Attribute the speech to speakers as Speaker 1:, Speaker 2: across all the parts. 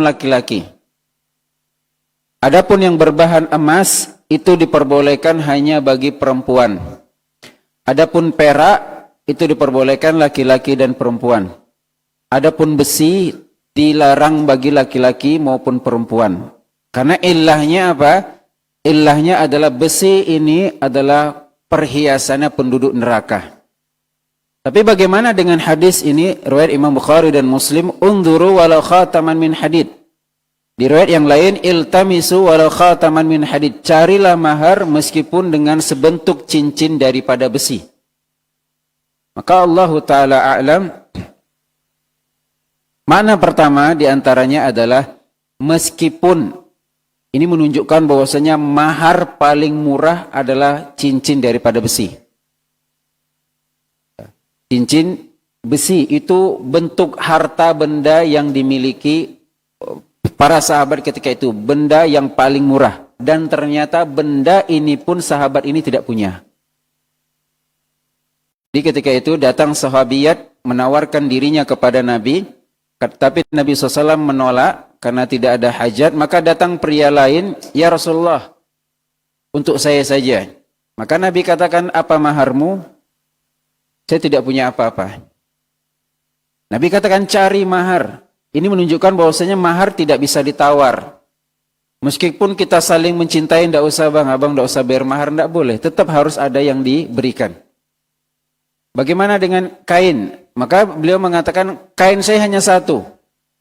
Speaker 1: laki-laki. Adapun yang berbahan emas itu diperbolehkan hanya bagi perempuan. Adapun perak itu diperbolehkan laki-laki dan perempuan. Adapun besi dilarang bagi laki-laki maupun perempuan. Karena ilahnya apa? Ilahnya adalah besi ini adalah perhiasannya penduduk neraka. Tapi bagaimana dengan hadis ini? Riwayat Imam Bukhari dan Muslim, "Unduru walau khataman min hadid." Di riwayat yang lain, "Iltamisu walau khataman min hadid." Carilah mahar meskipun dengan sebentuk cincin daripada besi. Maka Allah Ta'ala a'lam, makna pertama diantaranya adalah meskipun. Ini menunjukkan bahwasanya mahar paling murah adalah cincin daripada besi. Cincin besi itu bentuk harta benda yang dimiliki para sahabat ketika itu. Benda yang paling murah. Dan ternyata benda ini pun sahabat ini tidak punya. Jadi ketika itu datang sahabiyat menawarkan dirinya kepada Nabi. Tapi Nabi SAW menolak. Karena tidak ada hajat, maka datang pria lain, "Ya Rasulullah, untuk saya saja." Maka Nabi katakan, "Apa maharmu?" "Saya tidak punya apa-apa." Nabi katakan, "Cari mahar." Ini menunjukkan bahwasanya mahar tidak bisa ditawar. Meskipun kita saling mencintai, tidak usah bang, abang tidak usah bayar mahar, tidak boleh. Tetap harus ada yang diberikan. Bagaimana dengan kain? Maka beliau mengatakan, "Kain saya hanya satu.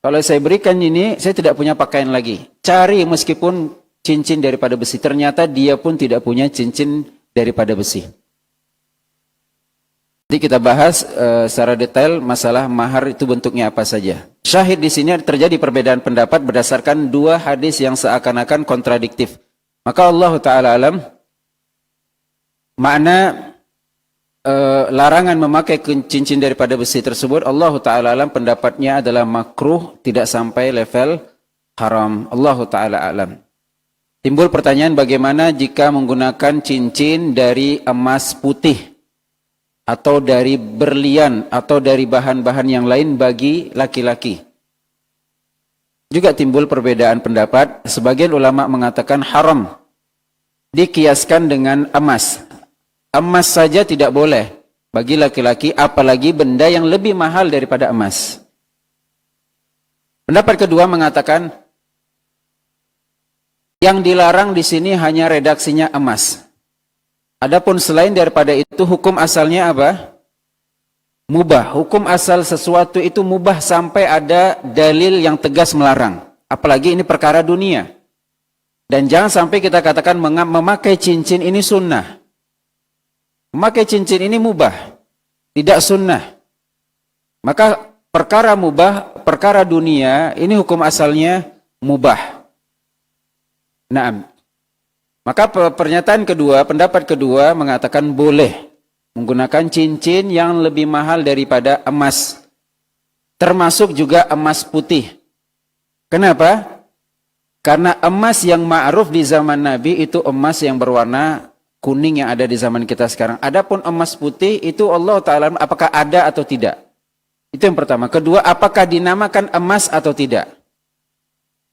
Speaker 1: Kalau saya berikan ini, saya tidak punya pakaian lagi. Cari meskipun cincin daripada besi." Ternyata dia pun tidak punya cincin daripada besi. Jadi kita bahas secara detail masalah mahar itu bentuknya apa saja. Syahid di sini terjadi perbedaan pendapat berdasarkan dua hadis yang seakan-akan kontradiktif. Maka Allah Ta'ala alam, makna larangan memakai cincin daripada besi tersebut, Allah Ta'ala alam pendapatnya adalah makruh, tidak sampai level haram. Allah Ta'ala alam. Timbul pertanyaan, bagaimana jika menggunakan cincin dari emas putih atau dari berlian atau dari bahan-bahan yang lain bagi laki-laki? Juga timbul perbedaan pendapat. Sebagian ulama mengatakan haram dikiaskan dengan emas. Emas saja tidak boleh bagi laki-laki, apalagi benda yang lebih mahal daripada emas. Pendapat kedua mengatakan yang dilarang di sini hanya redaksinya emas. Adapun selain daripada itu, hukum asalnya apa? Mubah. Hukum asal sesuatu itu mubah sampai ada dalil yang tegas melarang. Apalagi ini perkara dunia. Dan jangan sampai kita katakan memakai cincin ini sunnah. Memakai cincin ini mubah, tidak sunnah. Maka perkara mubah, perkara dunia, ini hukum asalnya mubah. Naam. Maka pernyataan kedua, pendapat kedua mengatakan boleh menggunakan cincin yang lebih mahal daripada emas. Termasuk juga emas putih. Kenapa? Karena emas yang ma'ruf di zaman Nabi itu emas yang berwarna kuning yang ada di zaman kita sekarang. Adapun emas putih itu Allah Ta'ala apakah ada atau tidak. Itu yang pertama. Kedua, apakah dinamakan emas atau tidak.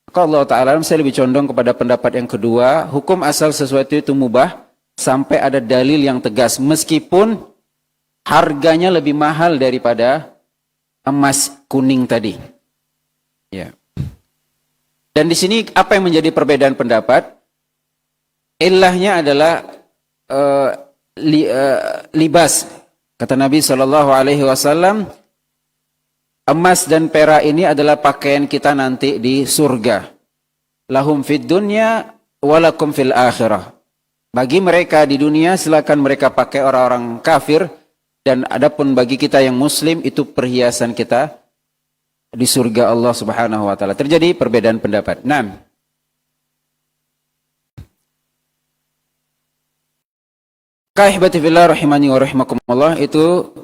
Speaker 1: Maka Allah Ta'ala saya lebih condong kepada pendapat yang kedua. Hukum asal sesuatu itu mubah sampai ada dalil yang tegas. Meskipun harganya lebih mahal daripada emas kuning tadi. Ya. Dan di sini apa yang menjadi perbedaan pendapat? Ilahnya adalah libas. Kata Nabi SAW, emas dan perak ini adalah pakaian kita nanti di surga. Lahum fid dunya walakum fil akhirah. Bagi mereka di dunia silakan mereka pakai, orang-orang kafir, dan adapun bagi kita yang muslim itu perhiasan kita di surga Allah Subhanahu wa taala. Terjadi perbedaan pendapat. 6. Kahibati fillah rahimani wa rahimakumullah, itu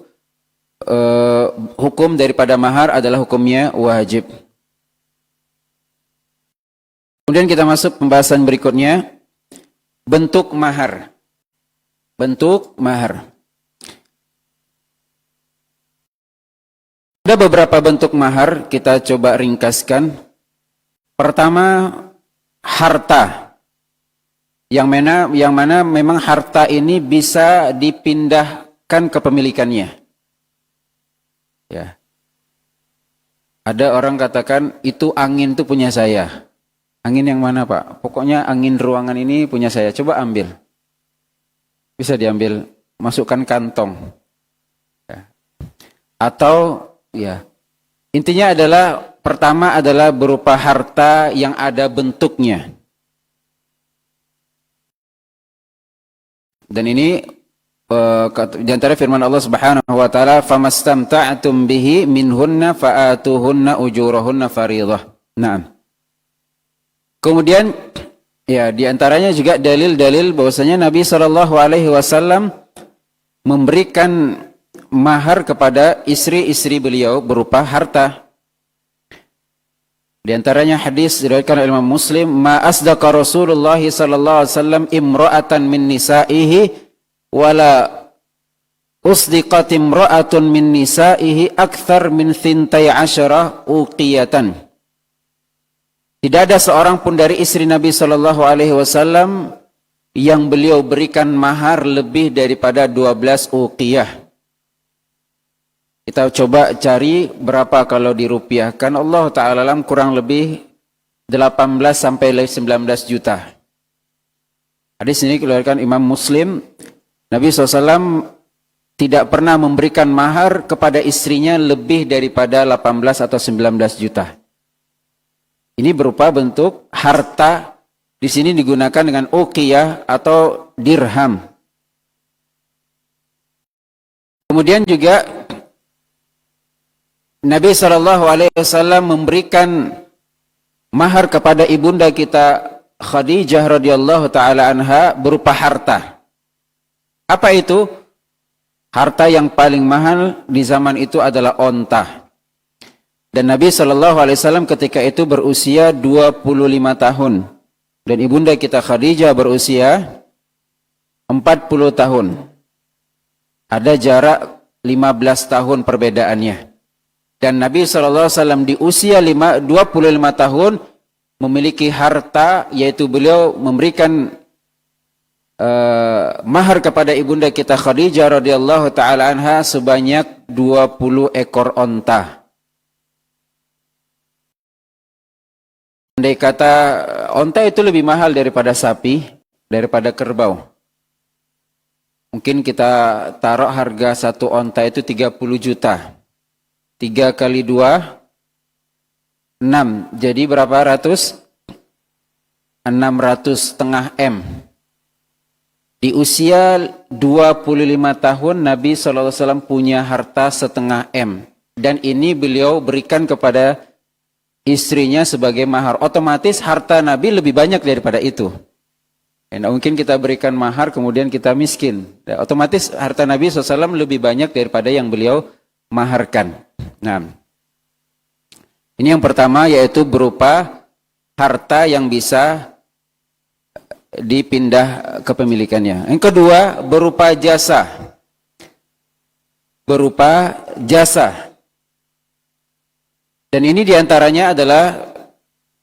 Speaker 1: hukum daripada mahar adalah hukumnya wajib. Kemudian kita masuk pembahasan berikutnya, bentuk mahar. Bentuk mahar. Ada beberapa bentuk mahar, kita coba ringkaskan. Pertama, harta. Yang mana memang harta ini bisa dipindahkan kepemilikannya. Ya. Ada orang katakan itu angin itu punya saya. Angin yang mana, Pak? Pokoknya angin ruangan ini punya saya. Coba ambil. Bisa diambil, masukkan kantong. Ya. Atau ya, intinya adalah pertama adalah berupa harta yang ada bentuknya. Dan ini di antara firman Allah Subhanahu wa taala, "Famastamta'tum bihi minhunna fa'atuhunna ujurahunna fariidhah." Naam. Kemudian ya di antaranya juga dalil-dalil bahwasanya Nabi sallallahu alaihi wasallam memberikan mahar kepada istri-istri beliau berupa harta. Di antaranya hadis diriwayatkan oleh Imam Muslim, "Ma asdaqa Rasulullah sallallahu alaihi wasallam imra'atan min nisa'ihi wala usdiqat imra'atun min nisa'ihi akthar min 12 uqiyatan." Tidak ada seorang pun dari istri Nabi sallallahu alaihi wasallam yang beliau berikan mahar lebih daripada 12 uqiyah. Kita coba cari berapa kalau dirupiahkan, Allah Ta'ala alam, kurang lebih 18 sampai 19 juta. Hadis ini dikeluarkan Imam Muslim. Nabi SAW tidak pernah memberikan mahar kepada istrinya lebih daripada 18 atau 19 juta. Ini berupa bentuk harta, di sini digunakan dengan uqiyah atau dirham. Kemudian juga Nabi SAW memberikan mahar kepada ibunda kita Khadijah radhiyallahu taala anha berupa harta. Apa itu? Harta yang paling mahal di zaman itu adalah onta. Dan Nabi SAW ketika itu berusia 25 tahun. Dan ibunda kita Khadijah berusia 40 tahun. Ada jarak 15 tahun perbedaannya. Dan Nabi SAW di usia 25 tahun memiliki harta, yaitu beliau memberikan mahar kepada ibunda kita Khadijah radhiyallahu taala anha sebanyak 20 ekor onta. Andai kata onta itu lebih mahal daripada sapi, daripada kerbau. Mungkin kita taruh harga satu onta itu 30 juta. 3 kali 2, 6. Jadi berapa ratus? 600,5 M. Di usia 25 tahun Nabi SAW punya harta 0,5 M. Dan ini beliau berikan kepada istrinya sebagai mahar. Otomatis harta Nabi lebih banyak daripada itu. Nah, mungkin kita berikan mahar kemudian kita miskin. Nah, otomatis harta Nabi SAW lebih banyak daripada yang beliau maharkan. Nah, ini yang pertama, yaitu berupa harta yang bisa dipindah kepemilikannya. Yang kedua, berupa jasa. Berupa jasa. Dan ini diantaranya adalah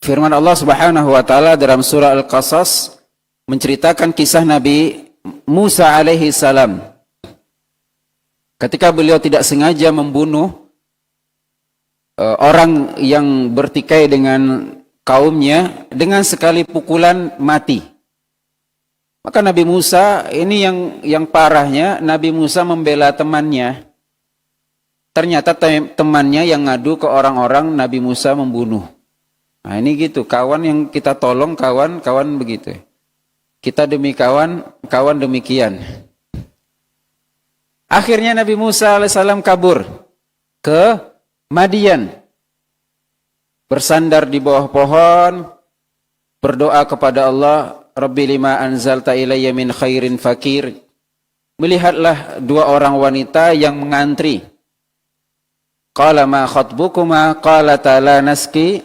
Speaker 1: firman Allah Subhanahu wa taala dalam surah Al-Qasas menceritakan kisah Nabi Musa alaihi salam. Ketika beliau tidak sengaja membunuh orang yang bertikai dengan kaumnya, dengan sekali pukulan mati. Maka Nabi Musa, ini yang parahnya, Nabi Musa membela temannya. Ternyata temannya yang ngadu ke orang-orang Nabi Musa membunuh. Nah ini gitu, kawan yang kita tolong, kawan begitu. Kita demi kawan, kawan demikian. Akhirnya Nabi Musa alaihissalam kabur ke Madian. Bersandar di bawah pohon, berdoa kepada Allah, Rabbi lima anzalta ilayya min khairin fakir. Melihatlah dua orang wanita yang mengantri. Qala ma khatbukuma, qala ta'ala naski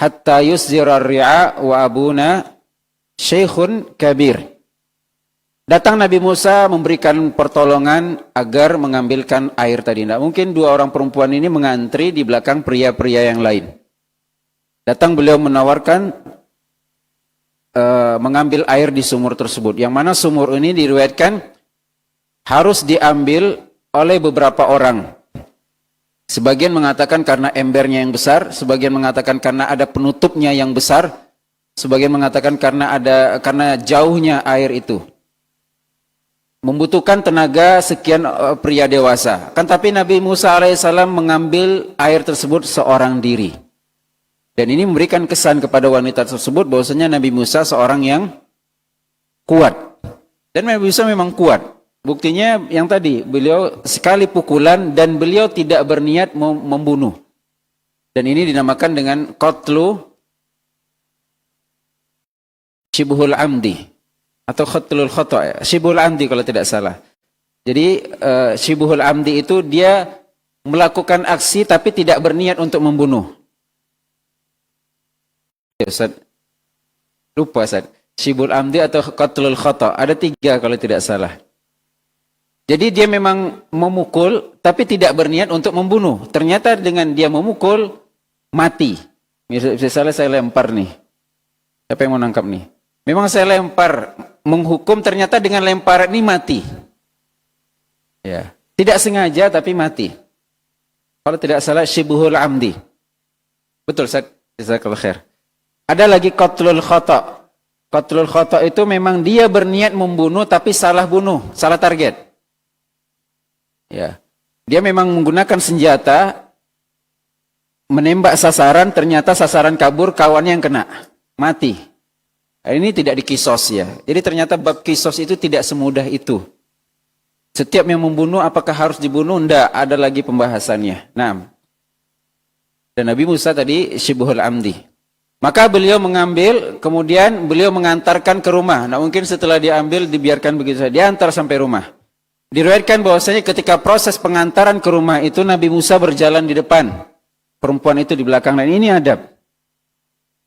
Speaker 1: hatta yuszira ar-ri'a wa abuna syekhun kabir. Datang Nabi Musa memberikan pertolongan agar mengambilkan air tadi. Tidak mungkin dua orang perempuan ini mengantri di belakang pria-pria yang lain. Datang beliau menawarkan mengambil air di sumur tersebut. Yang mana sumur ini diriwayatkan harus diambil oleh beberapa orang. Sebagian mengatakan karena embernya yang besar, sebagian mengatakan karena ada penutupnya yang besar, sebagian mengatakan karena jauhnya air itu. Membutuhkan tenaga sekian pria dewasa. Kan tapi Nabi Musa alaihissalam mengambil air tersebut seorang diri. Dan ini memberikan kesan kepada wanita tersebut bahwasanya Nabi Musa seorang yang kuat. Dan Nabi Musa memang kuat. Buktinya yang tadi, beliau sekali pukulan dan beliau tidak berniat membunuh. Dan ini dinamakan dengan qatlu shibhul amdi atau qatlul khata', shibhul amdi kalau tidak salah. Jadi shibhul amdi itu dia melakukan aksi tapi tidak berniat untuk membunuh. Ya, Ustaz. Lupa Ustaz. Shibhul amdi atau qatlul khata'. Ada 3 kalau tidak salah. Jadi dia memang memukul tapi tidak berniat untuk membunuh. Ternyata dengan dia memukul mati. Misalnya saya lempar nih. Siapa yang mau nangkap nih? Memang saya lempar menghukum ternyata dengan lemparan ini mati. Ya, tidak sengaja tapi mati. Kalau tidak salah shibhul amdi. Betul Ustaz. Jazakallahu khair. Ada lagi qatlul khata'. Qatlul khata' itu memang dia berniat membunuh tapi salah bunuh, salah target. Ya. Dia memang menggunakan senjata menembak sasaran, ternyata sasaran kabur, kawannya yang kena, mati. Nah, ini tidak dikisos ya. Jadi ternyata bab kisos itu tidak semudah itu. Setiap yang membunuh apakah harus dibunuh? Tidak, ada lagi pembahasannya. Nah. Dan Nabi Musa tadi shibhul amdi. Maka beliau mengambil, kemudian beliau mengantarkan ke rumah. Nah mungkin setelah diambil, dibiarkan begitu saja. Diantar sampai rumah. Diriwayatkan bahwasanya ketika proses pengantaran ke rumah itu, Nabi Musa berjalan di depan. Perempuan itu di belakang. Dan ini adab.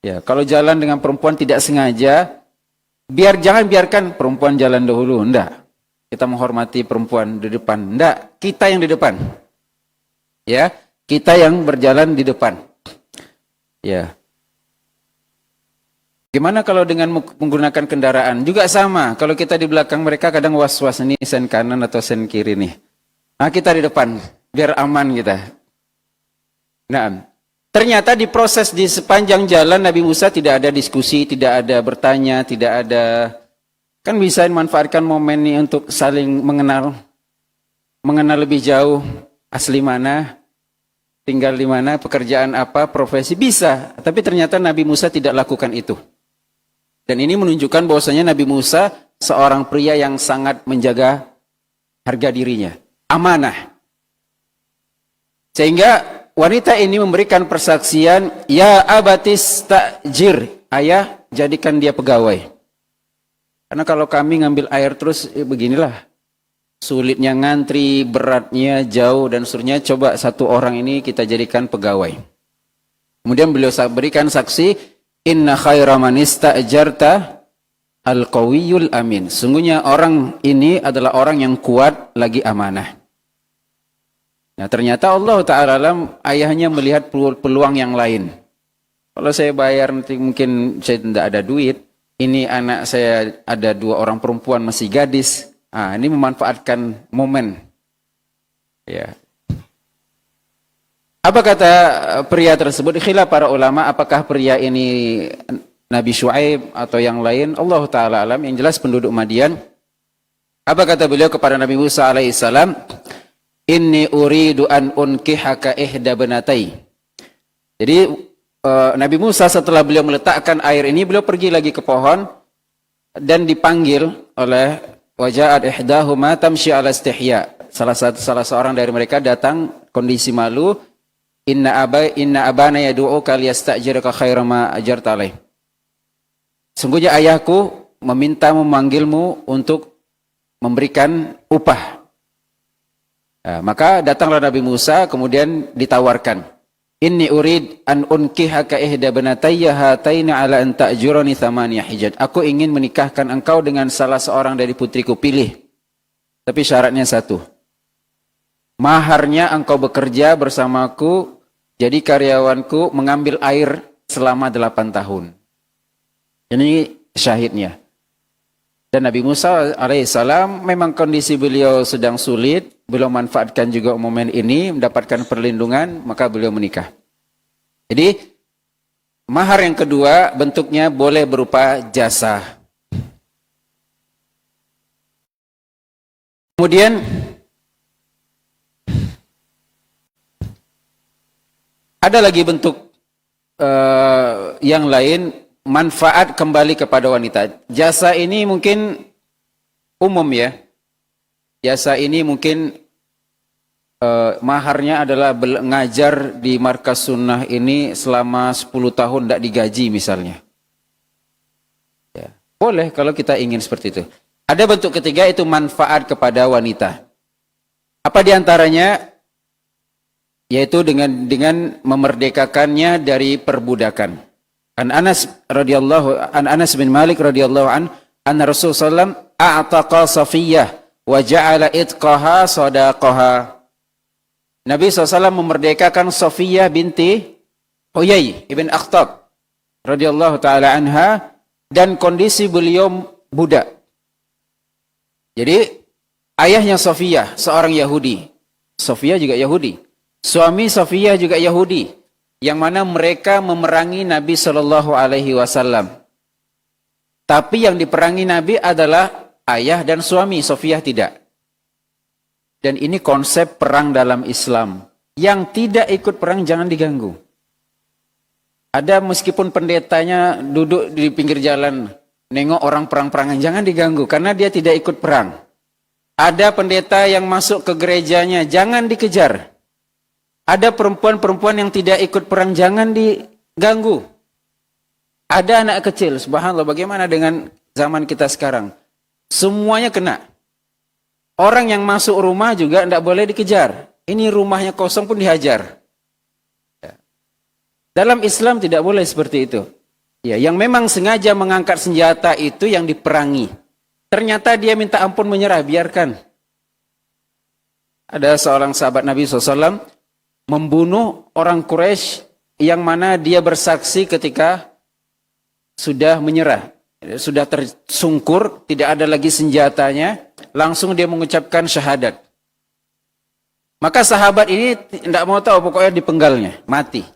Speaker 1: Ya, kalau jalan dengan perempuan tidak sengaja, jangan biarkan perempuan jalan dahulu. Enggak. Kita menghormati perempuan di depan. Enggak, kita yang di depan. Ya, kita yang berjalan di depan. Ya. Gimana kalau dengan menggunakan kendaraan? Juga sama. Kalau kita di belakang mereka kadang was-was ini sen kanan atau sen kiri nih. Nah kita di depan. Biar aman kita. Nah, ternyata di proses di sepanjang jalan Nabi Musa tidak ada diskusi, tidak ada bertanya, tidak ada. Kan bisa memanfaatkan momen ini untuk saling mengenal. Mengenal lebih jauh. Asli mana, tinggal di mana, pekerjaan apa, profesi. Bisa. Tapi ternyata Nabi Musa tidak lakukan itu. Dan ini menunjukkan bahwasanya Nabi Musa seorang pria yang sangat menjaga harga dirinya. Amanah. Sehingga wanita ini memberikan persaksian, ya abatis ta'jir. Ayah, jadikan dia pegawai. Karena kalau kami ngambil air terus, beginilah. Sulitnya ngantri, beratnya jauh, dan seterusnya. Coba satu orang ini kita jadikan pegawai. Kemudian beliau berikan saksi, inna khaira man ista'jarta al-qawiyul amin. Sungguhnya orang ini adalah orang yang kuat lagi amanah. Nah ternyata Allah Ta'ala ayahnya melihat peluang yang lain. Kalau saya bayar nanti mungkin saya tidak ada duit. Ini anak saya ada 2 orang perempuan masih gadis. Ini memanfaatkan momen. Ya. Apa kata pria tersebut? Khilaf para ulama, apakah pria ini Nabi Syuaib atau yang lain? Allah Ta'ala alam, yang jelas penduduk Madian. Apa kata beliau kepada Nabi Musa alaihissalam? Inni uridu an unkihaka ihda banatai. Jadi Nabi Musa setelah beliau meletakkan air ini, beliau pergi lagi ke pohon dan dipanggil oleh waja'at ihdahuma tamshi ala istihya. Salah seorang dari mereka datang kondisi malu. Inna abana yad'uka liyasta'jiraka khairan ma ajarta alaih. Sungguhnya ayahku memanggilmu untuk memberikan upah. Nah, maka datanglah Nabi Musa kemudian ditawarkan. Inni urid an unkihaka ihda banatayya hataina ala an ta'jurani thamaniya hijaj. Aku ingin menikahkan engkau dengan salah seorang dari putriku, pilih. Tapi syaratnya satu. Maharnya engkau bekerja bersamaku, jadi karyawanku, mengambil air selama 8 tahun. Ini syahidnya. Dan Nabi Musa alaihissalam memang kondisi beliau sedang sulit, beliau manfaatkan juga momen ini, mendapatkan perlindungan, maka beliau menikah. Jadi, mahar yang kedua bentuknya boleh berupa jasa. Kemudian, ada lagi bentuk yang lain, manfaat kembali kepada wanita. Jasa ini mungkin umum ya. Jasa ini mungkin maharnya adalah ngajar di markas sunnah ini selama 10 tahun tidak digaji misalnya. Ya, boleh kalau kita ingin seperti itu. Ada bentuk ketiga itu manfaat kepada wanita. Apa diantaranya? Yaitu dengan memerdekakannya dari perbudakan. An Anas bin Malik radhiyallahu anna Rasulullah sallallahu a'taqa Safiyyah wa ja'ala itqaha sadaqaha. Nabi SAW memerdekakan Safiyyah binti Huyai ibn Akhtab radhiyallahu taala anha dan kondisi beliau budak. Jadi ayahnya Safiyyah seorang Yahudi. Safiyyah juga Yahudi. Suami Safiyyah juga Yahudi. Yang mana mereka memerangi Nabi Shallallahu Alaihi Wasallam. Tapi yang diperangi Nabi adalah ayah dan suami, Safiyyah tidak. Dan ini konsep perang dalam Islam. Yang tidak ikut perang jangan diganggu. Ada meskipun pendetanya duduk di pinggir jalan, nengok orang perang-perangan, jangan diganggu karena dia tidak ikut perang. Ada pendeta yang masuk ke gerejanya, jangan dikejar. Ada perempuan-perempuan yang tidak ikut perang, jangan diganggu. Ada anak kecil, subhanallah, bagaimana dengan zaman kita sekarang? Semuanya kena. Orang yang masuk rumah juga tidak boleh dikejar. Ini rumahnya kosong pun dihajar. Dalam Islam tidak boleh seperti itu. Ya, yang memang sengaja mengangkat senjata itu yang diperangi. Ternyata dia minta ampun menyerah, biarkan. Ada seorang sahabat Nabi SAW membunuh orang Quraisy yang mana dia bersaksi ketika sudah menyerah, sudah tersungkur, tidak ada lagi senjatanya, langsung dia mengucapkan syahadat. Maka sahabat ini tidak mau tahu, pokoknya dipenggalnya, mati.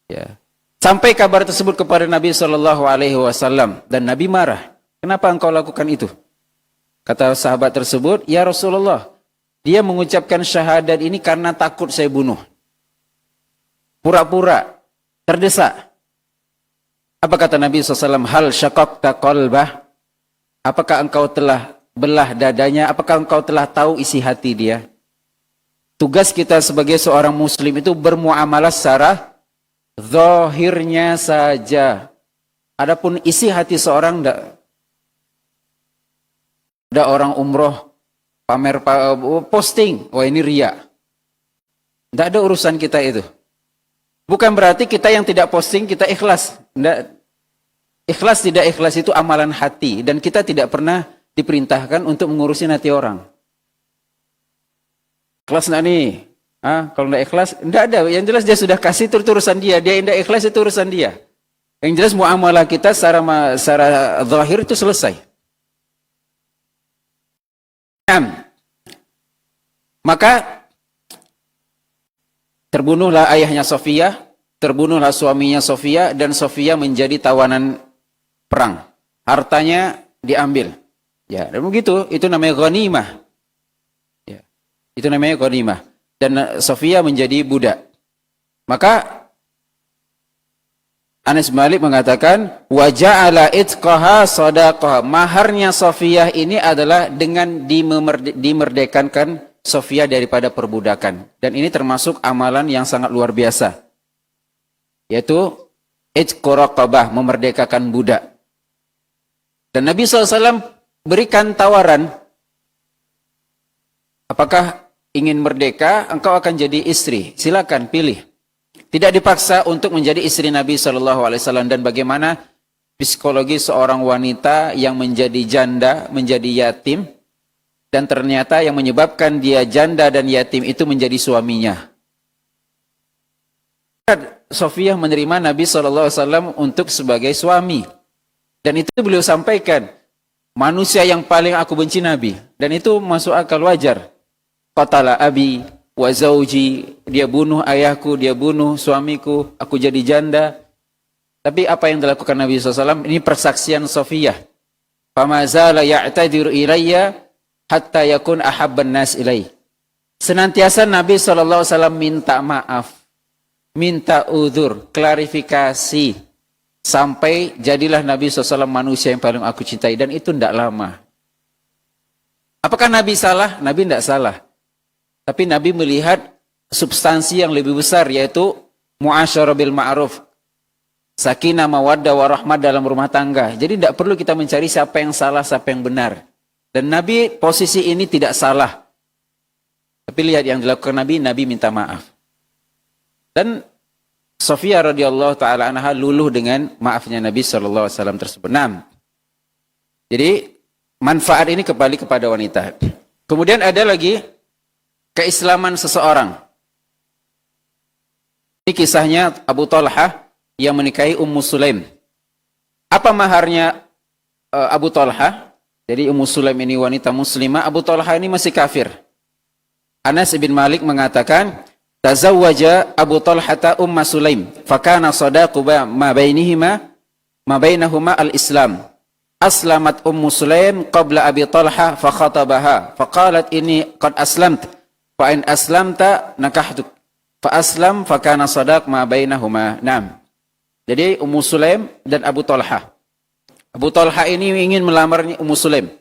Speaker 1: Ya. Sampai kabar tersebut kepada Nabi Shallallahu Alaihi Wasallam dan Nabi marah. Kenapa engkau lakukan itu? Kata sahabat tersebut, ya Rasulullah, dia mengucapkan syahadat ini karena takut saya bunuh. Pura-pura, terdesak. Apa kata Nabi SAW? Hal syaqaqta qalbah? Apakah engkau telah belah dadanya? Apakah engkau telah tahu isi hati dia? Tugas kita sebagai seorang muslim itu bermuamalah secara zahirnya saja. Adapun isi hati seorang, ada orang umroh, pamer posting, wah ini riya. Tidak ada urusan kita itu. Bukan berarti kita yang tidak posting kita ikhlas. Tidak. Ikhlas tidak ikhlas itu amalan hati dan kita tidak pernah diperintahkan untuk mengurusi hati orang. Ikhlas enggak nih? Kalau tidak ikhlas, tidak ada. Yang jelas dia sudah kasih itu urusan dia. Dia tidak ikhlas itu urusan dia. Yang jelas muamalah kita secara zahir itu selesai. Maka terbunuhlah ayahnya Safiyyah, terbunuhlah suaminya Safiyyah, dan Safiyyah menjadi tawanan perang. Hartanya diambil. Ya, dan begitu, itu namanya ghanimah. Ya, itu namanya ghanimah. Dan Safiyyah menjadi budak. Maka Anas bin Malik mengatakan, wa ja'ala itqaha sadaqah. Maharnya Safiyyah ini adalah dengan dimerdekakan Safiyyah daripada perbudakan. Dan ini termasuk amalan yang sangat luar biasa. Yaitu itqu raqabah, memerdekakan budak. Dan Nabi SAW berikan tawaran, apakah ingin merdeka, engkau akan jadi istri. Silakan pilih. Tidak dipaksa untuk menjadi istri Nabi SAW. Dan bagaimana psikologi seorang wanita yang menjadi janda, menjadi yatim, dan ternyata yang menyebabkan dia janda dan yatim itu menjadi suaminya. Sofiyah menerima Nabi SAW untuk sebagai suami. Dan itu beliau sampaikan, manusia yang paling aku benci Nabi. Dan itu masuk akal, wajar. Qatala abi wa zauji, dia bunuh ayahku, dia bunuh suamiku, aku jadi janda. Tapi apa yang dilakukan Nabi SAW? Ini persaksian Sofiyah. Fama zala ya'tadiru ilayya hatta yakun ahabban nas ilai. Senantiasa Nabi SAW minta maaf, minta udzur, klarifikasi, sampai jadilah Nabi SAW manusia yang paling aku cintai. Dan itu tidak lama. Apakah Nabi salah? Nabi tidak salah. Tapi Nabi melihat substansi yang lebih besar, yaitu mu'asyarah bil ma'ruf, sakinah, mawaddah, warahmah dalam rumah tangga. Jadi tidak perlu kita mencari siapa yang salah, siapa yang benar. Dan Nabi posisi ini tidak salah. Tapi lihat yang dilakukan Nabi, Nabi minta maaf. Dan Sofiyah radhiyallahu taala anha luluh dengan maafnya Nabi SAW tersebut. Jadi manfaat ini kembali kepada wanita. Kemudian ada lagi keislaman seseorang. Ini kisahnya Abu Talha yang menikahi Ummu Sulaim. Apa maharnya Abu Talha? Jadi Ummu Sulaim ini wanita muslimah, Abu Talha ini masih kafir. Anas bin Malik mengatakan, tazawwaja Abu Talha Umma Sulaim, fakana sadaqu ma bainahuma al-Islam. Aslamat Ummu Sulaim qabla Abi Talha fa khatabaha, faqalat inni qad aslamt, fa in aslamta nakahtuk. Fa aslam fa kana sadaq ma bainahuma. Jadi Ummu Sulaim dan Abu Talha. Abu Talha ini ingin melamar Ummu Sulaim.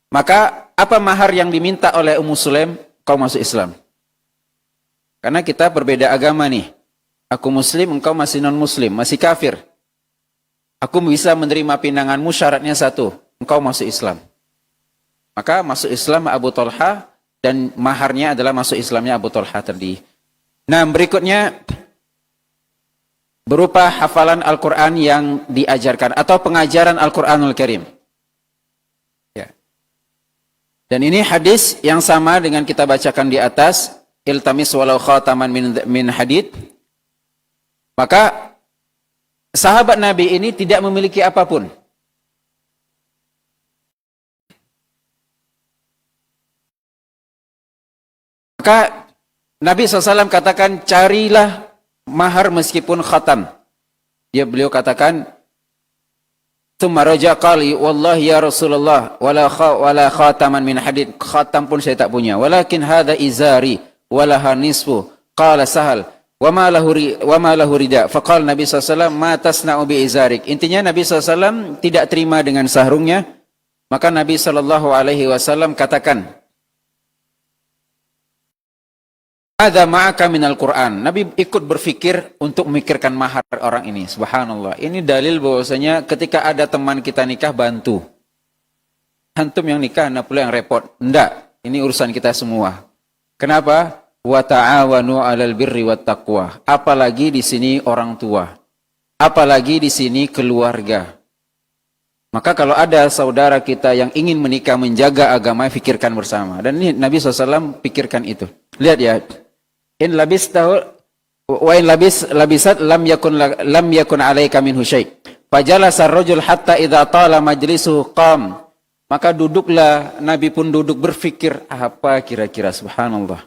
Speaker 1: Maka apa mahar yang diminta oleh Ummu Sulaim? Kau masuk Islam. Karena kita berbeda agama nih. Aku muslim, engkau masih non-muslim, masih kafir. Aku bisa menerima pinanganmu, syaratnya satu, engkau masuk Islam. Maka masuk Islam Abu Talha, dan maharnya adalah masuk Islamnya Abu Talha tadi. Berikutnya berupa hafalan Al-Quran yang diajarkan atau pengajaran Al-Quranul Karim. Dan ini hadis yang sama dengan kita bacakan di atas, iltamis walau khataman min hadid. Maka sahabat Nabi ini tidak memiliki apapun. Maka Nabi SAW katakan, carilah mahar meskipun khatam. Beliau katakan, Tsumma raja qali wallahi ya Rasulullah wala khataman min hadid, khatam pun saya tak punya, walakin hadza izari walaha nisfu. Qala Sahal wa ma lahu rida, faqala Nabi SAW ma tasna'u bi izarik. Intinya Nabi SAW tidak terima dengan sahrungnya. Maka Nabi SAW katakan, ada ma'aka minal Quran. Nabi ikut berfikir untuk memikirkan mahar orang ini. Subhanallah. Ini dalil bahwasanya ketika ada teman kita nikah, bantu. Antum yang nikah, anda pula yang repot. Enggak. Ini urusan kita semua. Kenapa? Wa ta'awanu 'alal birri wat taqwa. Apalagi di sini orang tua. Apalagi di sini keluarga. Maka kalau ada saudara kita yang ingin menikah, menjaga agama, fikirkan bersama. Dan ini Nabi SAW pikirkan itu. Lihat ya. In labistahu wa in labisat lam yakun 'alaika minhu syai'. Fajalasa ar-rajul hatta idza tala majlisuhu qam. Maka duduklah, Nabi pun duduk berfikir apa kira-kira, subhanallah.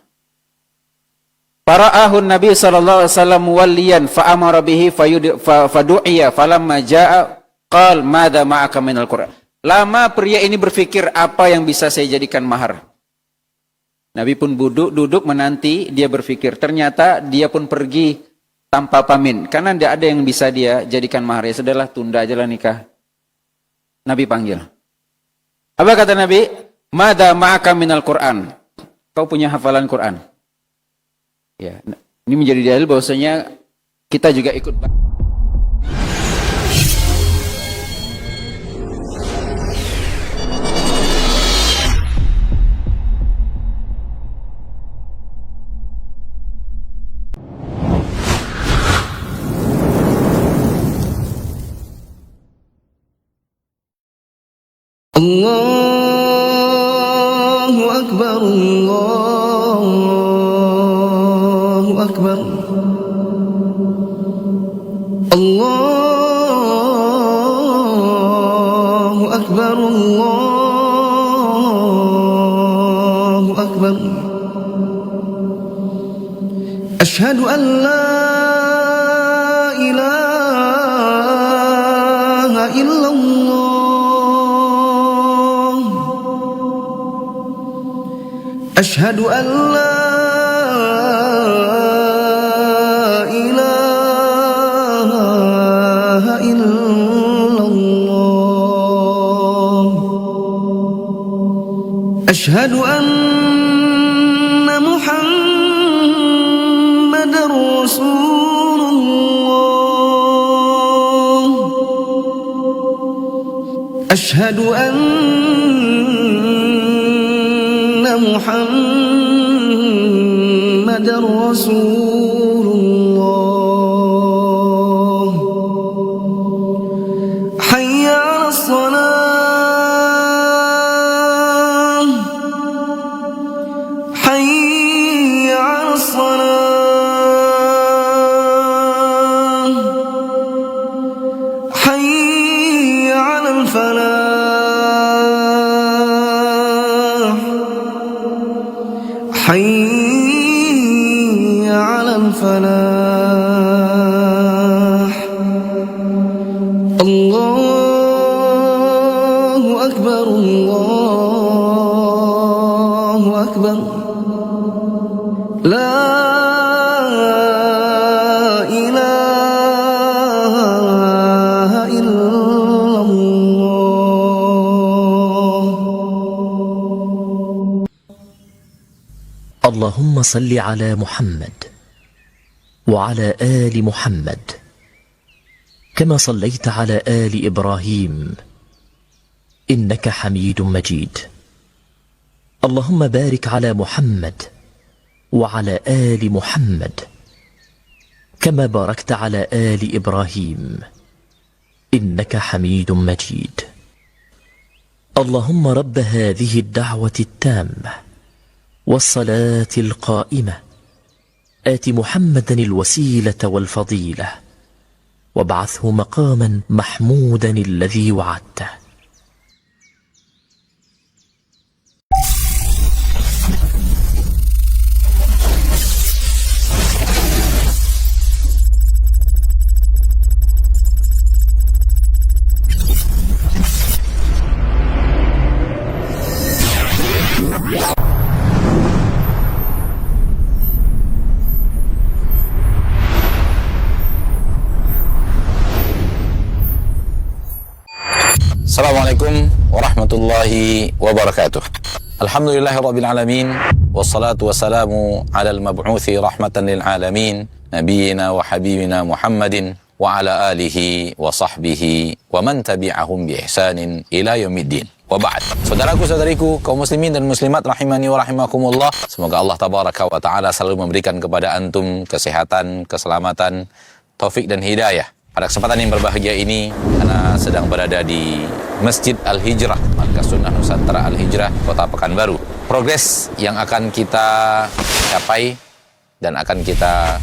Speaker 1: Fara'ahu Nabi sallallahu alaihi wasallam muwalliyan fa amara bihi fadu'iya falamma jaa'a qala madza ma'aka minal Qur'an. Lama pria ini berfikir apa yang bisa saya jadikan mahar. Nabi pun duduk menanti, dia berfikir. Ternyata dia pun pergi tanpa pamit. Karena tidak ada yang bisa dia jadikan mahar. Ya sudahlah, tunda aja lah nikah. Nabi panggil. Apa kata Nabi? Madza ma'aka minal Qur'an. Kau punya hafalan Quran. Ya, ini menjadi dalil bahwasanya kita juga ikut.
Speaker 2: Allahu Akbar, Allahu Akbar. أكبر الله أكبر أشهد أن لا إله إلا الله أشهد أن لا إله إلا الله أشهد أن محمدًا رسول الله أشهد أن محمدًا رسول الله حي على الصلاة حي على الصلاة حي على الفلاح حي على الفلاح الله أكبر الله أكبر لا إله إلا الله
Speaker 3: اللهم صل على محمد وعلى آل محمد كما صليت على آل إبراهيم إنك حميد مجيد. اللهم بارك على محمد وعلى آل محمد كما باركت على آل إبراهيم إنك حميد مجيد. اللهم رب هذه الدعوة التامة والصلاة القائمة آت محمدا الوسيلة والفضيلة وابعثه مقاما محمودا الذي وعدته.
Speaker 4: Assalamualaikum warahmatullahi wabarakatuh. Alhamdulillahirabbil alamin wassalatu wassalamu alal mab'uthi rahmatan lil alamin nabiyyina wa habibina Muhammadin wa ala alihi wa sahbihi wa man tabi'ahum bi ihsanin ila yaumiddin. Wa ba'd. Saudaraku-saudariku kaum muslimin dan muslimat rahimani wa rahimakumullah, semoga Allah tabaraka wa taala selalu memberikan kepada antum kesehatan, keselamatan, taufik dan hidayah. Pada kesempatan yang berbahagia ini, Ana sedang berada di Masjid Al-Hijrah, Markas Sunnah Nusantara Al-Hijrah, Kota Pekanbaru. Progres yang akan kita capai dan akan kita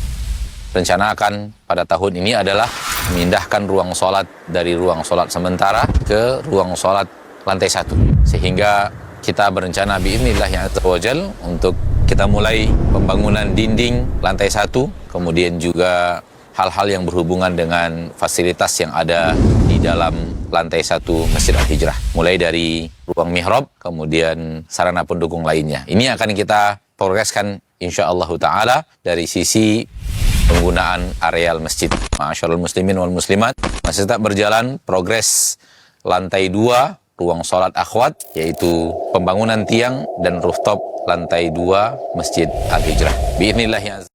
Speaker 4: rencanakan pada tahun ini adalah memindahkan ruang sholat dari ruang sholat sementara ke ruang sholat lantai 1. Sehingga kita berencana biidznillah azza wajal untuk kita mulai pembangunan dinding lantai 1, kemudian juga hal-hal yang berhubungan dengan fasilitas yang ada di dalam lantai 1 Masjid Al-Hijrah. Mulai dari ruang mihrab, kemudian sarana pendukung lainnya. Ini akan kita progreskan insyaallah ta'ala dari sisi penggunaan areal masjid. Ma'asyarul muslimin wal muslimat, masih tetap berjalan progres lantai 2, ruang sholat akhwat, yaitu pembangunan tiang dan rooftop lantai 2 Masjid Al-Hijrah. Biidznillah.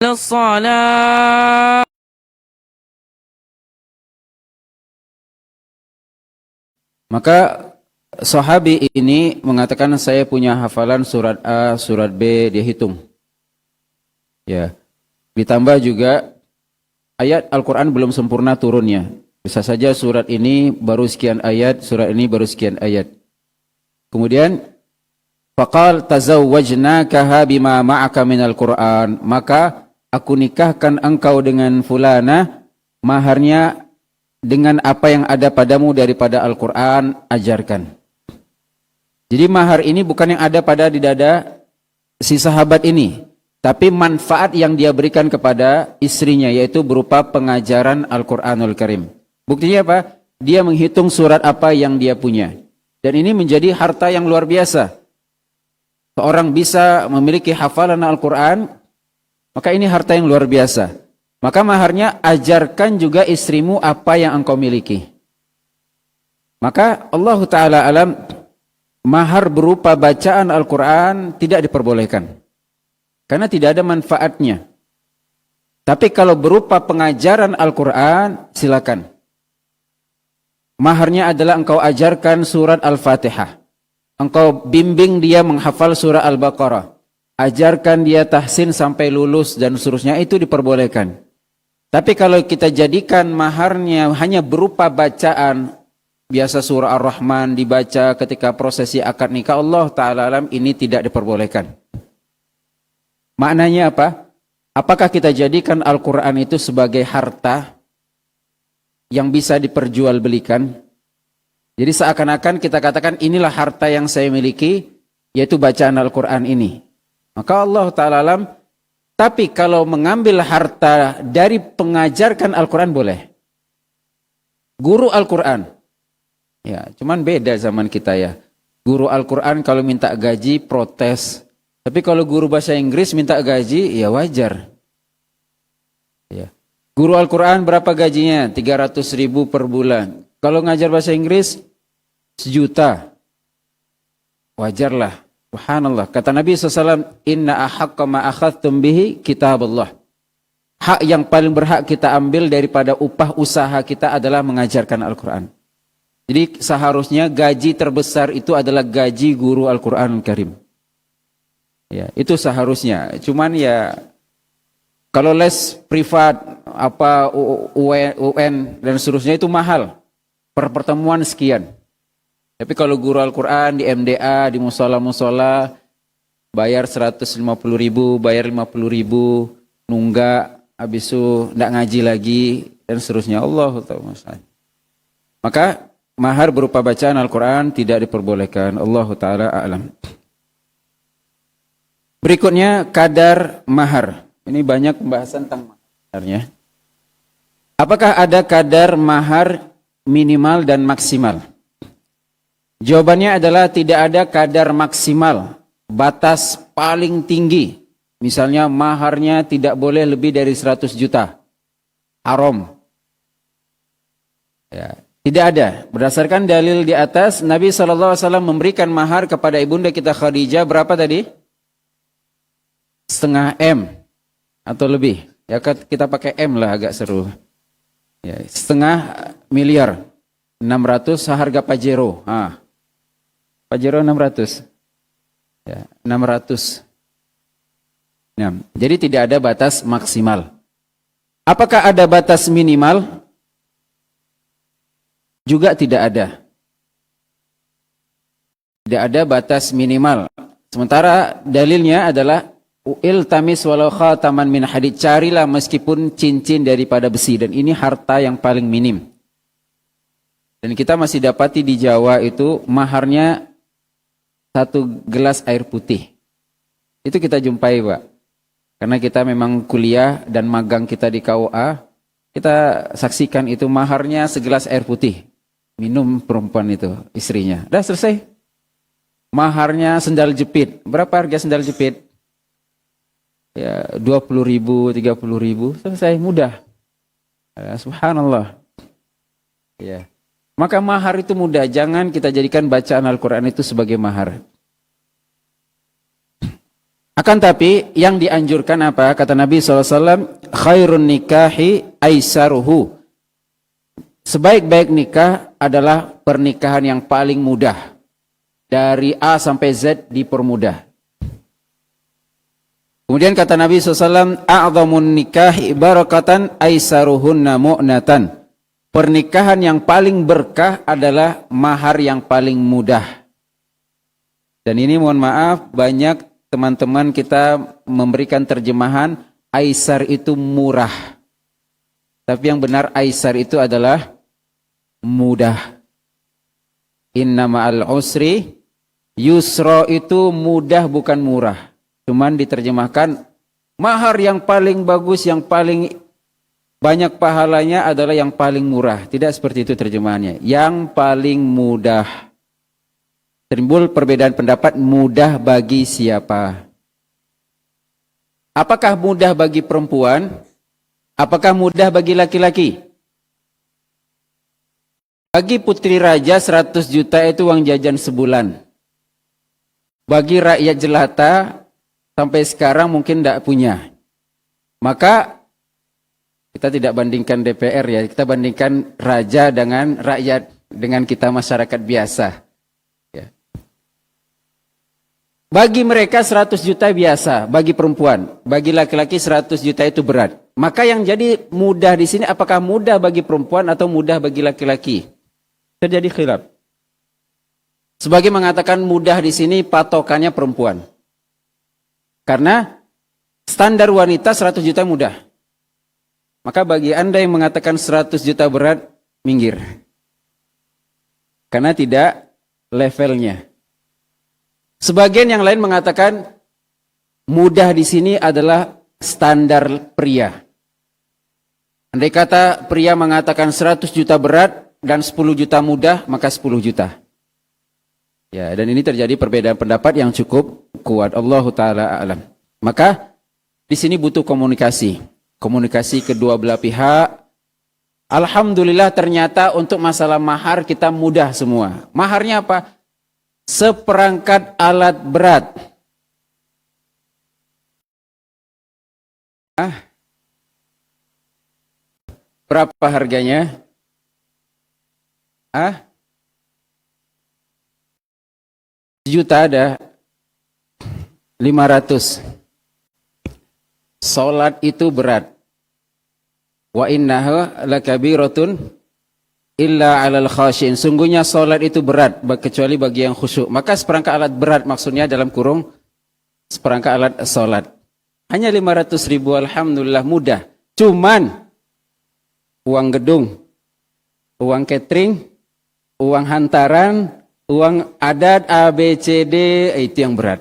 Speaker 5: الصلاة.
Speaker 1: Maka sahabi ini mengatakan, saya punya hafalan surat A, surat B, dia hitung. Ya. Ditambah juga ayat Al-Quran belum sempurna turunnya. Bisa saja surat ini baru sekian ayat, surat ini baru sekian ayat. Kemudian Faqal tazawwajnakaha bima ma'aka minal Qur'an. Maka aku nikahkan engkau dengan fulana, maharnya dengan apa yang ada padamu daripada Al-Quran, ajarkan. Jadi mahar ini bukan yang ada pada di dada si sahabat ini, tapi manfaat yang dia berikan kepada istrinya, yaitu berupa pengajaran Al-Quranul Karim. Buktinya apa? Dia menghitung surat apa yang dia punya. Dan ini menjadi harta yang luar biasa. Seorang bisa memiliki hafalan Al-Quran, maka ini harta yang luar biasa. Maka maharnya ajarkan juga istrimu apa yang engkau miliki. Maka Allah Ta'ala alam, mahar berupa bacaan Al-Quran tidak diperbolehkan. Karena tidak ada manfaatnya. Tapi kalau berupa pengajaran Al-Quran, silakan. Maharnya adalah engkau ajarkan surat Al-Fatihah. Engkau bimbing dia menghafal surah Al-Baqarah. Ajarkan dia tahsin sampai lulus dan seterusnya, itu diperbolehkan. Tapi kalau kita jadikan maharnya hanya berupa bacaan, biasa surah Ar-Rahman dibaca ketika prosesi akad nikah, Allah Ta'ala alam, ini tidak diperbolehkan. Maknanya apa? Apakah kita jadikan Al-Quran itu sebagai harta yang bisa diperjualbelikan? Jadi seakan-akan kita katakan inilah harta yang saya miliki, yaitu bacaan Al-Quran ini. Maka Allah Ta'ala alam, tapi kalau mengambil harta dari pengajarkan Al-Quran boleh. Guru Al-Quran. Ya, cuman beda zaman kita ya. Guru Al-Quran kalau minta gaji protes. Tapi kalau guru bahasa Inggris minta gaji, ya wajar. Ya. Guru Al-Quran berapa gajinya? 300.000 per bulan. Kalau ngajar bahasa Inggris, 1 juta. Wajarlah. Subhanallah. Kata Nabi SAW, Inna ahaqqa ma akhadtum bihi kitab Allah. Hak yang paling berhak kita ambil daripada upah usaha kita adalah mengajarkan Al-Quran. Jadi seharusnya gaji terbesar itu adalah gaji guru Al-Quran Karim. Ya, itu seharusnya. Cuman ya, kalau les privat, apa UN dan seterusnya itu mahal. Per pertemuan sekian. Tapi kalau guru Al-Quran di MDA, di musola-musola, bayar 150.000, bayar 50.000, nunggak, habis itu tidak ngaji lagi, dan seterusnya. Allah tahu. Maka mahar berupa bacaan Al-Quran tidak diperbolehkan. Allah Ta'ala a'lam. Berikutnya kadar mahar. Ini banyak pembahasan tentang maharnya. Apakah ada kadar mahar minimal dan maksimal? Jawabannya adalah tidak ada kadar maksimal, batas paling tinggi. Misalnya maharnya tidak boleh lebih dari 100 juta. Haram. Ya, tidak ada. Berdasarkan dalil di atas, Nabi SAW memberikan mahar kepada ibunda kita Khadijah berapa tadi? 0,5 M atau lebih. Ya, kita pakai M lah, agak seru. Ya, 0,5 miliar. 600 seharga Pajero. Pajero 600. Ya, 600. Nah, jadi tidak ada batas maksimal. Apakah ada batas minimal? Juga tidak ada. Tidak ada batas minimal. Sementara dalilnya adalah iltamis walau khataman min hadid, carilah meskipun cincin daripada besi, dan ini harta yang paling minim. Dan kita masih dapati di Jawa itu maharnya 1 gelas air putih. Itu kita jumpai, Pak. Karena kita memang kuliah dan magang kita di KUA, kita saksikan itu maharnya segelas air putih. Minum perempuan itu, istrinya. Dah selesai. Maharnya sendal jepit. Berapa harga sendal jepit? Ya, 20.000, 30.000. Selesai, mudah. Ya, subhanallah. Ya. Maka mahar itu mudah, jangan kita jadikan bacaan Al-Quran itu sebagai mahar. Akan tapi yang dianjurkan apa? Kata Nabi SAW, khairun nikahi aisaruhu. Sebaik-baik nikah adalah pernikahan yang paling mudah. Dari A sampai Z dipermudah. Kemudian kata Nabi SAW, a'zamun nikahi barakatan aisaruhunna mu'natan. Pernikahan yang paling berkah adalah mahar yang paling mudah. Dan ini mohon maaf, banyak teman-teman kita memberikan terjemahan aisar itu murah. Tapi yang benar aisar itu adalah mudah. Inna ma'al usri yusra, itu mudah bukan murah. Cuman diterjemahkan mahar yang paling bagus, yang paling banyak pahalanya adalah yang paling murah. Tidak seperti itu terjemahannya. Yang paling mudah. Timbul perbedaan pendapat, mudah bagi siapa? Apakah mudah bagi perempuan? Apakah mudah bagi laki-laki? Bagi putri raja 100 juta itu uang jajan sebulan. Bagi rakyat jelata sampai sekarang mungkin tidak punya. Maka kita tidak bandingkan DPR ya, kita bandingkan raja dengan rakyat, dengan kita masyarakat biasa. Ya. Bagi mereka 100 juta biasa, bagi perempuan. Bagi laki-laki 100 juta itu berat. Maka yang jadi mudah di sini, apakah mudah bagi perempuan atau mudah bagi laki-laki? Terjadi khilaf. Sebagai mengatakan mudah di sini patokannya perempuan. Karena standar wanita 100 juta mudah. Maka bagi Anda yang mengatakan 100 juta berat, minggir. Karena tidak levelnya. Sebagian yang lain mengatakan mudah di sini adalah standar pria. Andai kata pria mengatakan 100 juta berat dan 10 juta mudah, maka 10 juta. Ya, dan ini terjadi perbedaan pendapat yang cukup kuat. Allahu taala a'lam. Maka di sini butuh komunikasi. Komunikasi kedua belah pihak. Alhamdulillah ternyata untuk masalah mahar kita mudah semua. Maharnya apa? Seperangkat alat berat. Berapa harganya? Juta ada 500. Salat itu berat. Wa innaha lakabiratun illa 'alal khashin. Sungguhnya salat itu berat kecuali bagi yang khusyuk. Maka seperangkat alat berat maksudnya dalam kurung seperangkat alat salat. Hanya 500.000, alhamdulillah mudah. Cuman uang gedung, uang catering, uang hantaran, uang adat A, B, C, D, itu yang berat.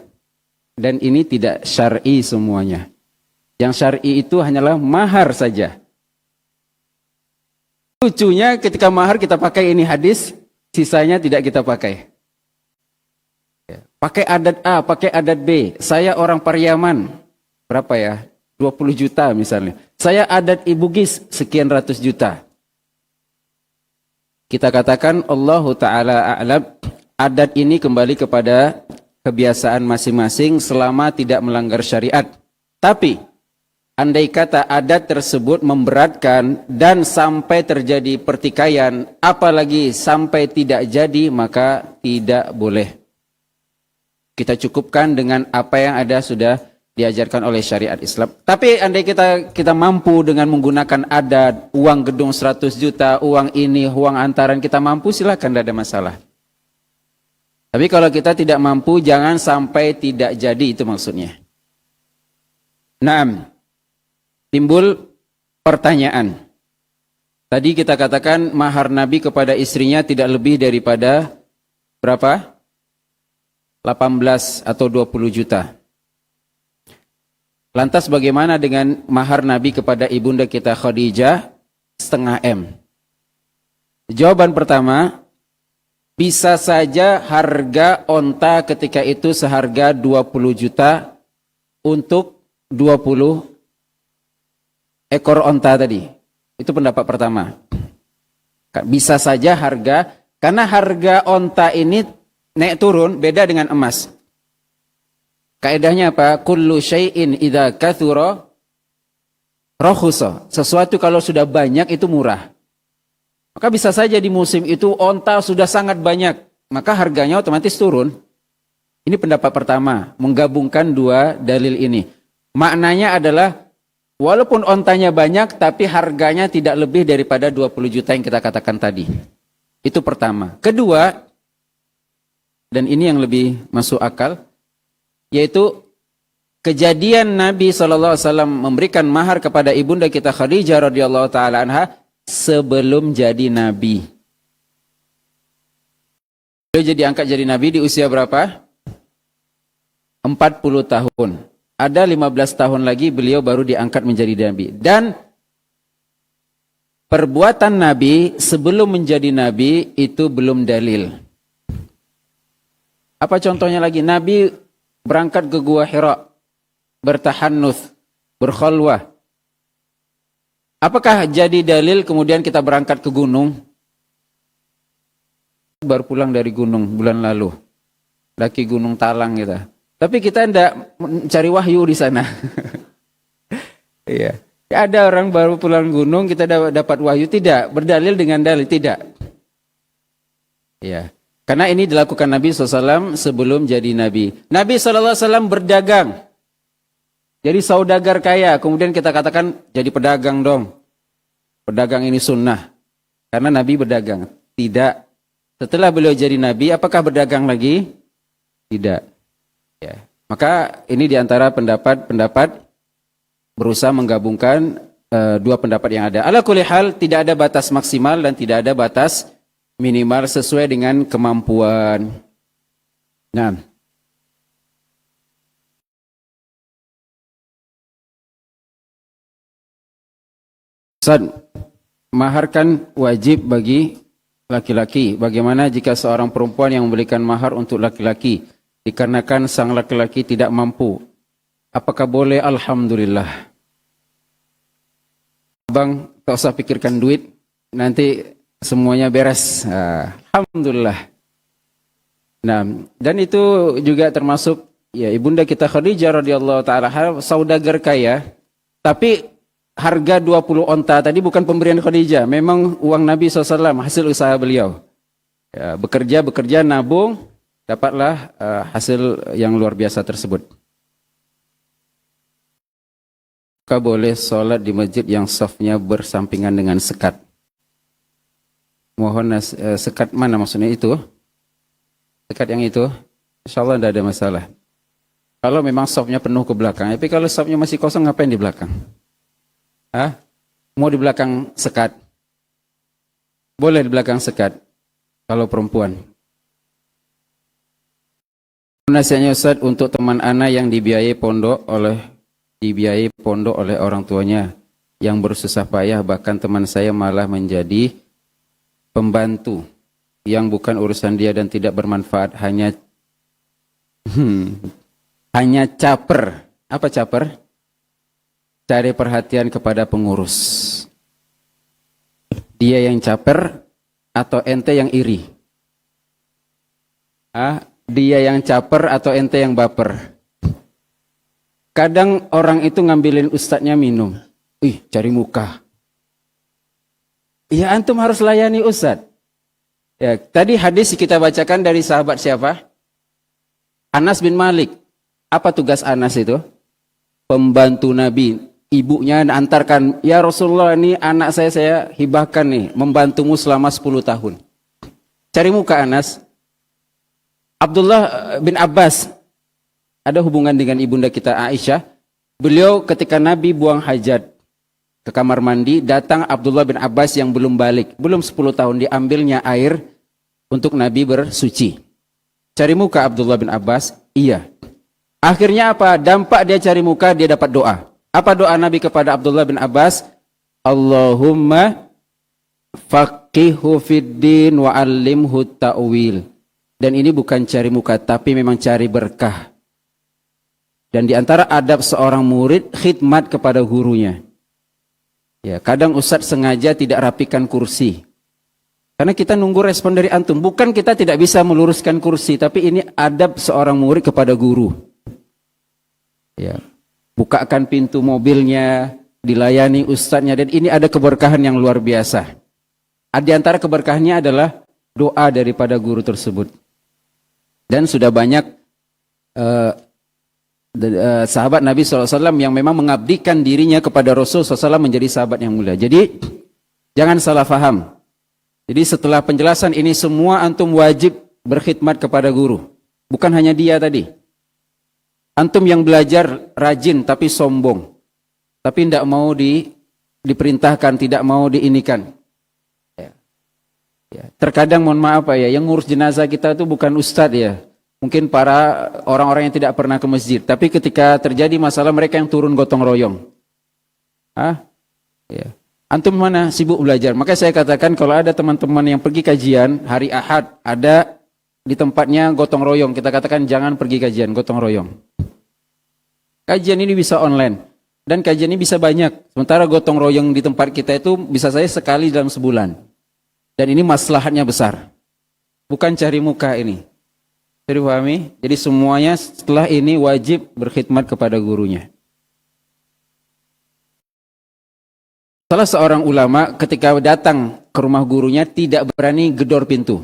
Speaker 1: Dan ini tidak syar'i semuanya. Yang syar'i itu hanyalah mahar saja. Lucunya ketika mahar kita pakai ini hadis, sisanya tidak kita pakai. Pakai adat A, pakai adat B. Saya orang Pariaman, berapa ya? 20 juta misalnya. Saya adat Ibu Gis, sekian ratus juta. Kita katakan Allahu Ta'ala a'lam, adat ini kembali kepada kebiasaan masing-masing selama tidak melanggar syariat. Tapi andai kata adat tersebut memberatkan dan sampai terjadi pertikaian, apalagi sampai tidak jadi, maka tidak boleh. Kita cukupkan dengan apa yang ada sudah diajarkan oleh syariat Islam. Tapi andai kita mampu dengan menggunakan adat, uang gedung 100 juta, uang ini, uang antaran, kita mampu, silakan, tidak ada masalah. Tapi kalau kita tidak mampu, jangan sampai tidak jadi, itu maksudnya. Naam. Timbul pertanyaan. Tadi kita katakan mahar Nabi kepada istrinya tidak lebih daripada berapa? 18 atau 20 juta. Lantas bagaimana dengan mahar Nabi kepada ibunda kita Khadijah? 0,5 M. Jawaban pertama, bisa saja harga onta ketika itu seharga 20 juta untuk 20 ekor onta tadi. Itu pendapat pertama. Bisa saja harga, karena harga onta ini naik turun beda dengan emas. Kaedahnya apa? Kullu syai'in idza kathura rakhusa. Sesuatu kalau sudah banyak itu murah. Maka bisa saja di musim itu onta sudah sangat banyak, maka harganya otomatis turun. Ini pendapat pertama, menggabungkan dua dalil ini. Maknanya adalah walaupun ontanya banyak, tapi harganya tidak lebih daripada 20 juta yang kita katakan tadi. Itu pertama. Kedua, dan ini yang lebih masuk akal, yaitu kejadian Nabi SAW memberikan mahar kepada ibunda kita Khadijah radhiyallahu taala anha sebelum jadi Nabi. Beliau jadi angkat jadi Nabi di usia berapa? 40 tahun. Ada 15 tahun lagi beliau baru diangkat menjadi Nabi. Dan perbuatan Nabi sebelum menjadi Nabi itu belum dalil. Apa contohnya lagi? Nabi berangkat ke Gua Hira, bertahannuts, berkhalwah. Apakah jadi dalil kemudian kita berangkat ke gunung? Baru pulang dari gunung bulan lalu. Daki Gunung Talang kita. Tapi kita tidak mencari wahyu di sana. Iya. Ada orang baru pulang gunung, kita dapat wahyu. Tidak, berdalil dengan dalil. Tidak. Ya. Karena ini dilakukan Nabi SAW sebelum jadi Nabi. Nabi SAW berdagang. Jadi saudagar kaya. Kemudian kita katakan jadi pedagang dong. Pedagang ini sunnah. Karena Nabi berdagang. Tidak. Setelah beliau jadi Nabi, apakah berdagang lagi? Tidak. Ya. Maka ini diantara pendapat-pendapat berusaha menggabungkan dua pendapat yang ada. Ala kulli hal, tidak ada batas maksimal dan tidak ada batas minimal sesuai dengan kemampuan. Nah. Ustaz, mahar kan wajib bagi laki-laki. Bagaimana jika seorang perempuan yang memberikan mahar untuk laki-laki dikarenakan sang laki-laki tidak mampu? Apakah boleh? Alhamdulillah. Abang, tak usah pikirkan duit, nanti semuanya beres. Alhamdulillah. Nah, dan itu juga termasuk ya ibunda kita Khadijah radhiyallahu taala saudagar kaya, tapi harga 20 onta tadi bukan pemberian Khadijah, memang uang Nabi SAW, hasil usaha beliau. Ya, bekerja, nabung, dapatlah hasil yang luar biasa tersebut. Maka boleh sholat di masjid yang safnya bersampingan dengan sekat. Mohon sekat mana maksudnya itu? Sekat yang itu? Insyaallah tidak ada masalah. Kalau memang safnya penuh ke belakang, tapi kalau safnya masih kosong ngapain di belakang? Mau di belakang sekat? Boleh di belakang sekat kalau perempuan. Nasihatnya Ustaz untuk teman anak yang dibiayai pondok oleh orang tuanya yang bersusah payah, bahkan teman saya malah menjadi pembantu yang bukan urusan dia dan tidak bermanfaat, hanya caper. Apa caper? Cari perhatian kepada pengurus. Dia yang caper atau ente yang iri? Dia yang caper atau ente yang baper? Kadang orang itu ngambilin ustadznya minum. Cari muka. Ya antum harus layani ustadz. Ya, tadi hadis kita bacakan dari sahabat siapa? Anas bin Malik. Apa tugas Anas itu? Pembantu Nabi. Ibunya antarkan, ya Rasulullah, ini anak saya hibahkan nih, membantumu selama 10 tahun. Cari muka Anas. Abdullah bin Abbas ada hubungan dengan ibunda kita Aisyah. Beliau ketika Nabi buang hajat ke kamar mandi, datang Abdullah bin Abbas yang belum balik, belum 10 tahun, diambilnya air untuk Nabi bersuci. Cari muka Abdullah bin Abbas? Iya. Akhirnya apa? Dampak dia cari muka, dia dapat doa. Apa doa Nabi kepada Abdullah bin Abbas? Allahumma faqihhu fiddin wa allimhu ta'wil. Dan ini bukan cari muka, tapi memang cari berkah. Dan di antara adab seorang murid, khidmat kepada gurunya. Ya, kadang ustadz sengaja tidak rapikan kursi. Karena kita nunggu respon dari antum. Bukan kita tidak bisa meluruskan kursi, tapi ini adab seorang murid kepada guru. Ya. Bukakan pintu mobilnya, dilayani ustadznya, dan ini ada keberkahan yang luar biasa. Di antara keberkahannya adalah doa daripada guru tersebut. Dan sudah banyak sahabat Nabi SAW yang memang mengabdikan dirinya kepada Rasul SAW menjadi sahabat yang mulia. Jadi jangan salah faham. Jadi setelah penjelasan ini semua antum wajib berkhidmat kepada guru. Bukan hanya dia tadi. Antum yang belajar rajin tapi sombong. Tapi tidak mau diperintahkan, tidak mau diinikan. Ya. Terkadang mohon maaf Pak ya, yang ngurus jenazah kita itu bukan ustadz ya. Mungkin para orang-orang yang tidak pernah ke masjid. Tapi ketika terjadi masalah mereka yang turun gotong royong. Ya. Antum mana sibuk belajar. Maka saya katakan kalau ada teman-teman yang pergi kajian hari Ahad, ada di tempatnya gotong royong. Kita katakan jangan pergi kajian, gotong royong. Kajian ini bisa online. Dan kajian ini bisa banyak. Sementara gotong royong di tempat kita itu bisa saya sekali dalam sebulan. Dan ini maslahatnya besar. Bukan cari muka ini. Jadi pahami? Jadi semuanya setelah ini wajib berkhidmat kepada gurunya. Salah seorang ulama ketika datang ke rumah gurunya tidak berani gedor pintu.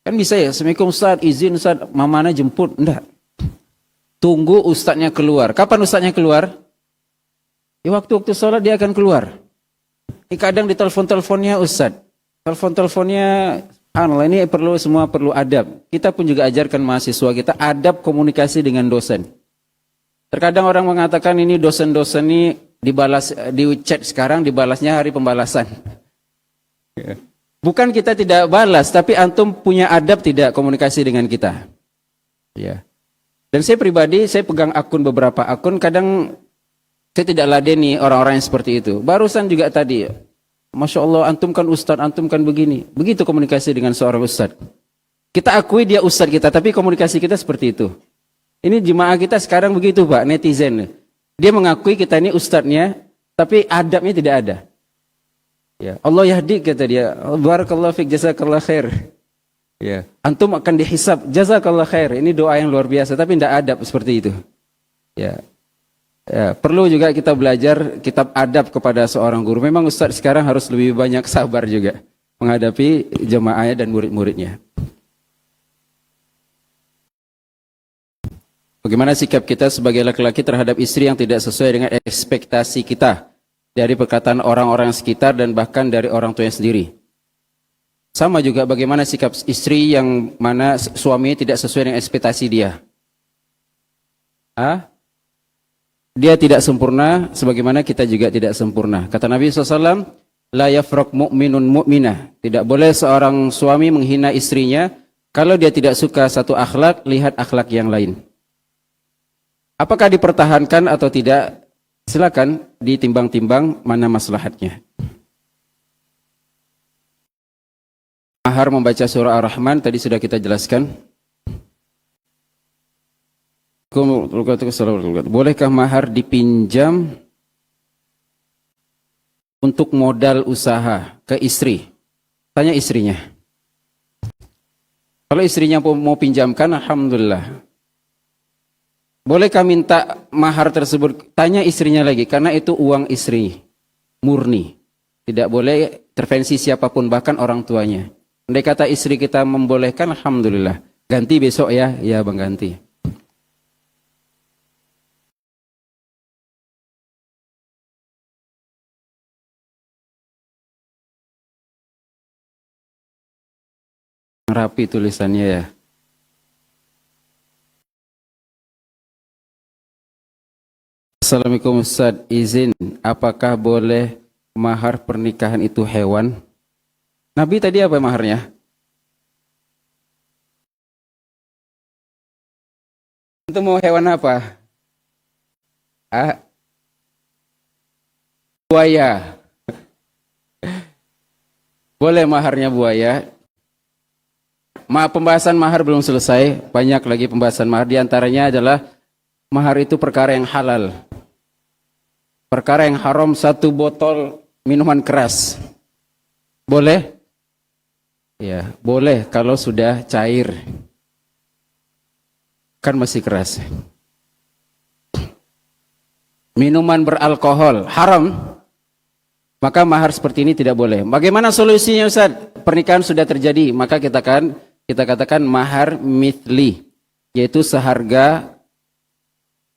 Speaker 1: Kan bisa ya, Assalamualaikum Ustaz, izin Ustaz, mamana jemput. Enggak. Tunggu ustadznya keluar. Kapan ustadznya keluar? Di waktu-waktu sholat dia akan keluar. Kadang di telepon-teleponnya ustadz. Telepon-teleponnya, subhanallah, ini semua perlu adab. Kita pun juga ajarkan mahasiswa kita adab komunikasi dengan dosen. Terkadang orang mengatakan ini dosen-dosen ini dibalas di chat sekarang, dibalasnya hari pembalasan. Bukan kita tidak balas, tapi antum punya adab tidak komunikasi dengan kita. Ya. Dan saya pribadi, saya pegang beberapa akun, kadang saya tidak ladeni orang-orang yang seperti itu. Barusan juga tadi, Masya Allah, antum kan ustadz, antum kan begini. Begitu komunikasi dengan seorang ustadz. Kita akui dia ustadz kita, tapi komunikasi kita seperti itu. Ini jemaah kita sekarang begitu Pak, netizen. Dia mengakui kita ini ustadznya, tapi adabnya tidak ada. Ya, Allah yahdi kata dia, barakallahu fiik, jazakallah khair. Ya, antum akan dihisab, jazakallah khair. Ini doa yang luar biasa, tapi tidak adab seperti itu. Ya. Ya, perlu juga kita belajar kitab adab kepada seorang guru. Memang ustaz sekarang harus lebih banyak sabar juga menghadapi jemaahnya dan murid-muridnya. Bagaimana sikap kita sebagai laki-laki terhadap istri yang tidak sesuai dengan ekspektasi kita dari perkataan orang-orang sekitar dan bahkan dari orang tuanya sendiri? Sama juga bagaimana sikap istri yang mana suaminya tidak sesuai dengan ekspektasi dia. Dia tidak sempurna sebagaimana kita juga tidak sempurna. Kata Nabi SAW, la yafraq mu'minun mu'minah. Tidak boleh seorang suami menghina istrinya kalau dia tidak suka satu akhlak, lihat akhlak yang lain. Apakah dipertahankan atau tidak? Silakan ditimbang-timbang mana maslahatnya. Mahar membaca surah Ar-Rahman tadi sudah kita jelaskan. Bolehkah mahar dipinjam untuk modal usaha ke istri? Tanya istrinya. Kalau istrinya mau pinjamkan, alhamdulillah. Bolehkah minta mahar tersebut? Tanya istrinya lagi, karena itu uang istri, murni. Tidak boleh intervensi siapapun, bahkan orang tuanya. Andai kata istri kita membolehkan, alhamdulillah. Ganti besok ya, ya bang ganti. Rapi tulisannya ya. Assalamualaikum Ustaz, izin, apakah boleh mahar pernikahan itu hewan? Nabi tadi apa maharnya? Itu mau hewan apa? Buaya. Boleh maharnya buaya. Pembahasan mahar belum selesai, banyak lagi pembahasan mahar. Di antaranya adalah mahar itu perkara yang halal. Perkara yang haram, 1 botol minuman keras. Boleh? Ya, boleh kalau sudah cair. Kan masih keras. Minuman beralkohol haram, maka mahar seperti ini tidak boleh. Bagaimana solusinya Ustaz? Pernikahan sudah terjadi, maka kita katakan mahar mithli, yaitu seharga,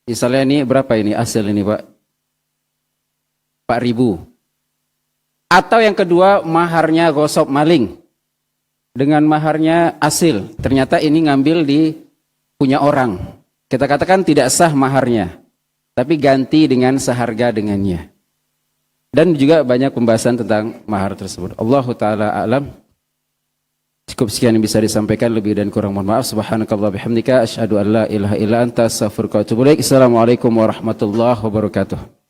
Speaker 1: misalnya ini berapa ini asal ini Pak? 4.000. Atau yang kedua maharnya gosok maling. dengan maharnya asil. Ternyata ini ngambil di punya orang. Kita katakan tidak sah maharnya, tapi ganti dengan seharga dengannya. Dan juga banyak pembahasan tentang mahar tersebut. Allahu ta'ala a'lam. Cukup sekian yang bisa disampaikan, lebih dan kurang mohon maaf. Subhanakallah bihamdika asyhadu an la ilaha illa anta astaghfiruka wa atubu ilaik. Assalamualaikum warahmatullahi wabarakatuh.